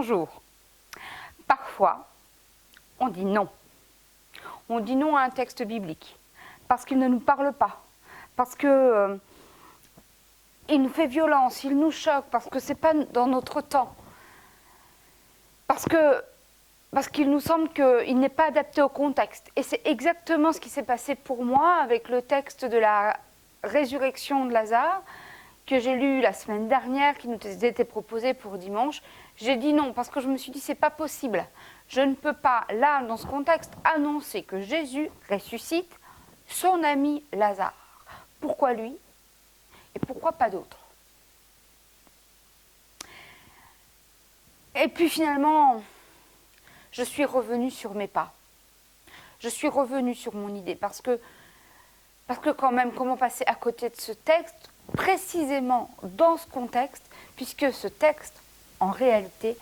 Bonjour. Parfois, on dit non. On dit non à un texte biblique parce qu'il ne nous parle pas, parce que il nous fait violence, il nous choque, parce que c'est pas dans notre temps, parce qu'il nous semble qu'il n'est pas adapté au contexte. Et c'est exactement ce qui s'est passé pour moi avec le texte de la résurrection de Lazare que j'ai lu la semaine dernière, qui nous était proposé pour dimanche. J'ai dit non parce que je me suis dit c'est pas possible. Je ne peux pas là dans ce contexte annoncer que Jésus ressuscite son ami Lazare. Pourquoi lui et pourquoi pas d'autres? Et puis finalement, je suis revenue sur mes pas. Je suis revenue sur mon idée parce que quand même, comment passer à côté de ce texte précisément dans ce contexte, puisque ce texte, en réalité,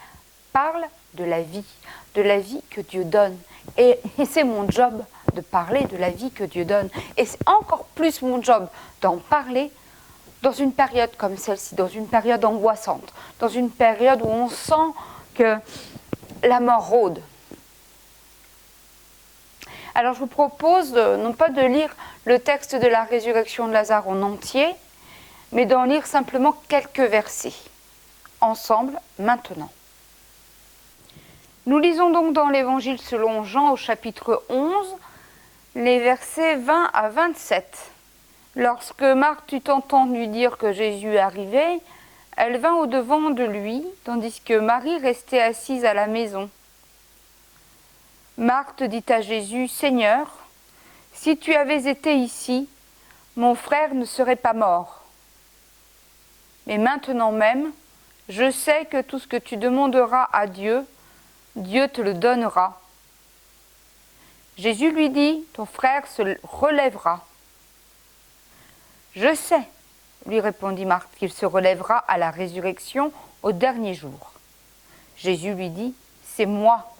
parle de la vie que Dieu donne. Et c'est mon job de parler de la vie que Dieu donne. Et c'est encore plus mon job d'en parler dans une période comme celle-ci, dans une période angoissante, dans une période où on sent que la mort rôde. Alors je vous propose non pas de lire le texte de la résurrection de Lazare en entier, mais d'en lire simplement quelques versets, ensemble, maintenant. Nous lisons donc dans l'Évangile selon Jean au chapitre 11, les versets 20 à 27. Lorsque Marthe eut entendu dire que Jésus arrivait, elle vint au-devant de lui, tandis que Marie restait assise à la maison. Marthe dit à Jésus, « Seigneur, si tu avais été ici, mon frère ne serait pas mort. Mais maintenant même, je sais que tout ce que tu demanderas à Dieu, Dieu te le donnera. » Jésus lui dit, « Ton frère se relèvera. » « Je sais, lui répondit Marthe, qu'il se relèvera à la résurrection au dernier jour. » Jésus lui dit, « C'est moi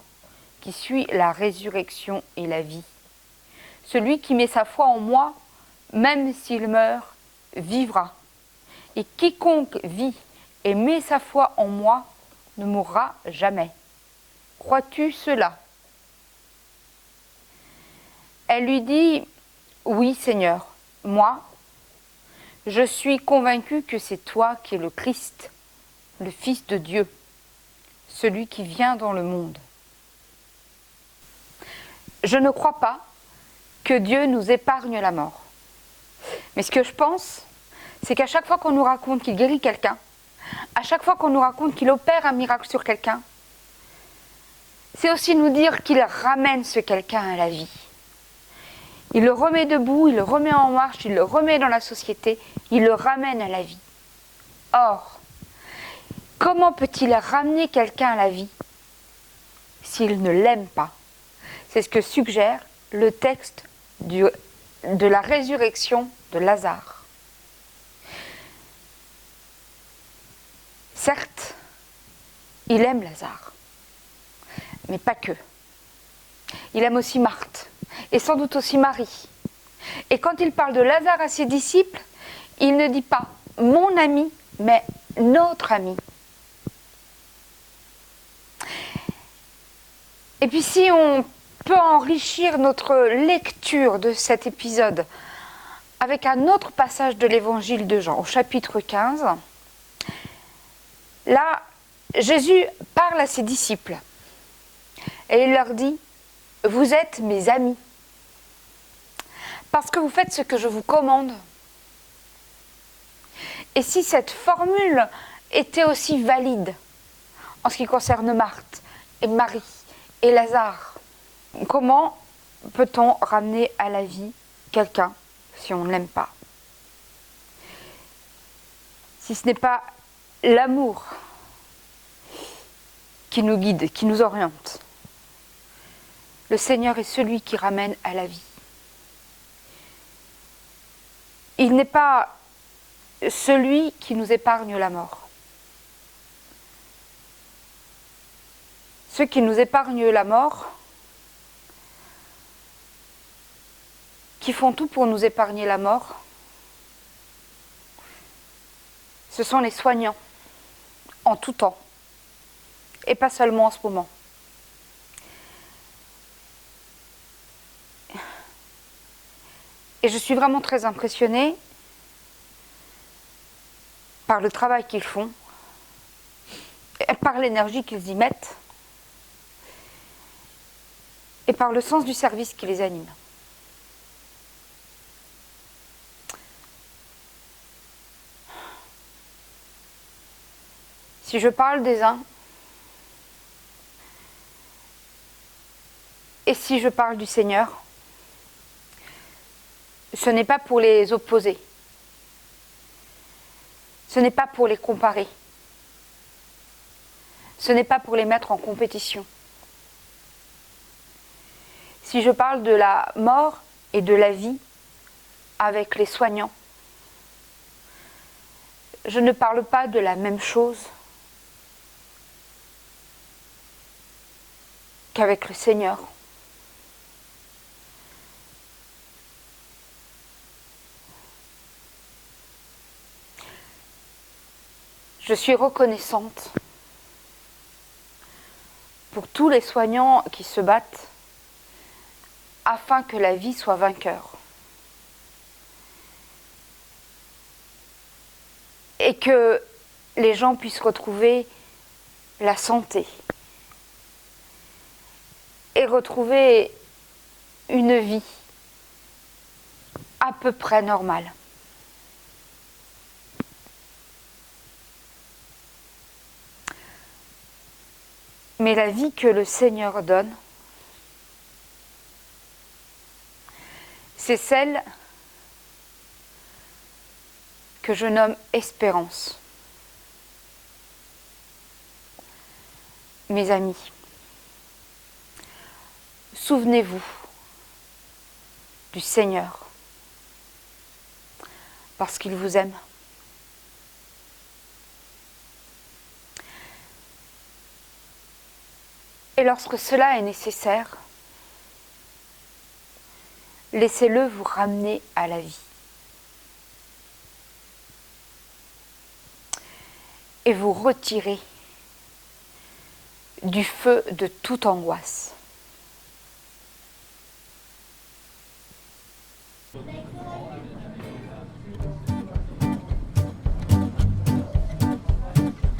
qui suis la résurrection et la vie. Celui qui met sa foi en moi, même s'il meurt, vivra. Et quiconque vit et met sa foi en moi ne mourra jamais. Crois-tu cela ? » Elle lui dit, « Oui, Seigneur, moi, je suis convaincue que c'est toi qui es le Christ, le Fils de Dieu, celui qui vient dans le monde. » Je ne crois pas que Dieu nous épargne la mort. Mais ce que je pense, c'est qu'à chaque fois qu'on nous raconte qu'il guérit quelqu'un, à chaque fois qu'on nous raconte qu'il opère un miracle sur quelqu'un, c'est aussi nous dire qu'il ramène ce quelqu'un à la vie. Il le remet debout, il le remet en marche, il le remet dans la société, il le ramène à la vie. Or, comment peut-il ramener quelqu'un à la vie s'il ne l'aime pas ? C'est ce que suggère le texte de la résurrection de Lazare. Certes, il aime Lazare, mais pas que. Il aime aussi Marthe, et sans doute aussi Marie. Et quand il parle de Lazare à ses disciples, il ne dit pas « mon ami », mais « notre ami ». Et puis si on peut enrichir notre lecture de cet épisode avec un autre passage de l'évangile de Jean, au chapitre 15, là, Jésus parle à ses disciples et il leur dit « Vous êtes mes amis, parce que vous faites ce que je vous commande. » Et si cette formule était aussi valide en ce qui concerne Marthe et Marie et Lazare, comment peut-on ramener à la vie quelqu'un si on ne l'aime pas? Si ce n'est pas l'amour qui nous guide, qui nous oriente. Le Seigneur est celui qui ramène à la vie. Il n'est pas celui qui nous épargne la mort. Ceux qui nous épargnent la mort, qui font tout pour nous épargner la mort, ce sont les soignants, en tout temps. et pas seulement en ce moment. Et je suis vraiment très impressionnée par le travail qu'ils font, et par l'énergie qu'ils y mettent, et par le sens du service qui les anime. Si je parle des uns, et si je parle du Seigneur, ce n'est pas pour les opposer, ce n'est pas pour les comparer, ce n'est pas pour les mettre en compétition. Si je parle de la mort et de la vie avec les soignants, je ne parle pas de la même chose qu'avec le Seigneur. Je suis reconnaissante pour tous les soignants qui se battent afin que la vie soit vainqueur. Et que les gens puissent retrouver la santé et retrouver une vie à peu près normale. Mais la vie que le Seigneur donne, c'est celle que je nomme espérance. Mes amis, souvenez-vous du Seigneur, parce qu'il vous aime. Et lorsque cela est nécessaire, laissez-le vous ramener à la vie. Et vous retirer du feu de toute angoisse.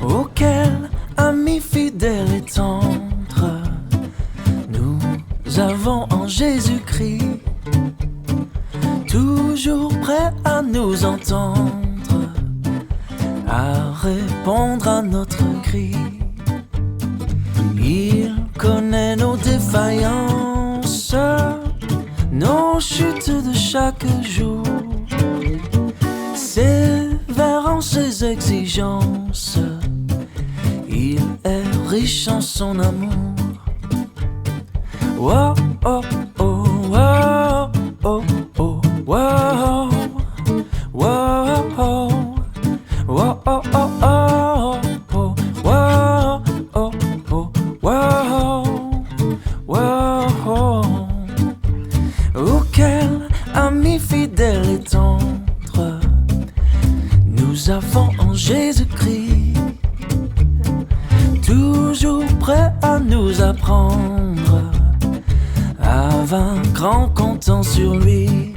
Auquel ami fidèle et tendre nous avons en Jésus-Christ, toujours prêt à nous entendre, à répondre à notre cri. Il connaît nos défaillances, nos chutes de chaque jour, sévère en ses exigences. Il est riche en son amour. Wow, oh, oh, wow, oh, oh, wow, wow, oh, wow, oh, oh, oh, oh, wow, oh, oh, wow, wow. Auquel ami fidèle et tendre nous avons en Jésus-Christ, toujours prêt à nous apprendre à vaincre en comptant sur lui.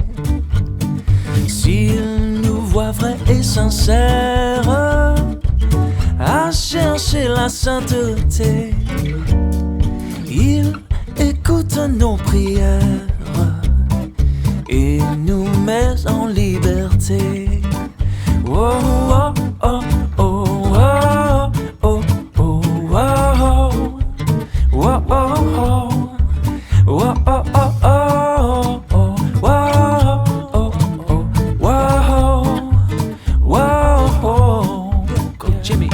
S'il nous voit vrais et sincères à chercher la sainteté, il écoute nos prières et nous met en liberté. Oh, oh, oh, oh, oh, oh, oh, oh, oh, oh, oh. Whoa, oh, oh, oh, oh, whoa, oh, oh, whoa, whoa. Go Jimmy.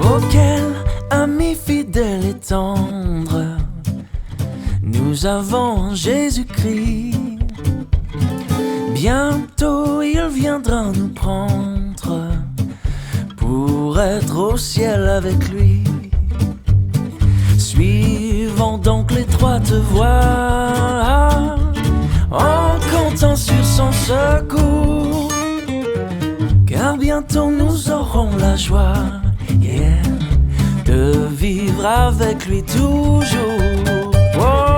Auquel ami fidèle et tendre nous avons Jésus-Christ, bientôt il viendra nous prendre pour pour être au ciel avec lui. Suivons donc l'étroite voie en comptant sur son secours, car bientôt nous aurons la joie, yeah, de vivre avec lui toujours. Oh.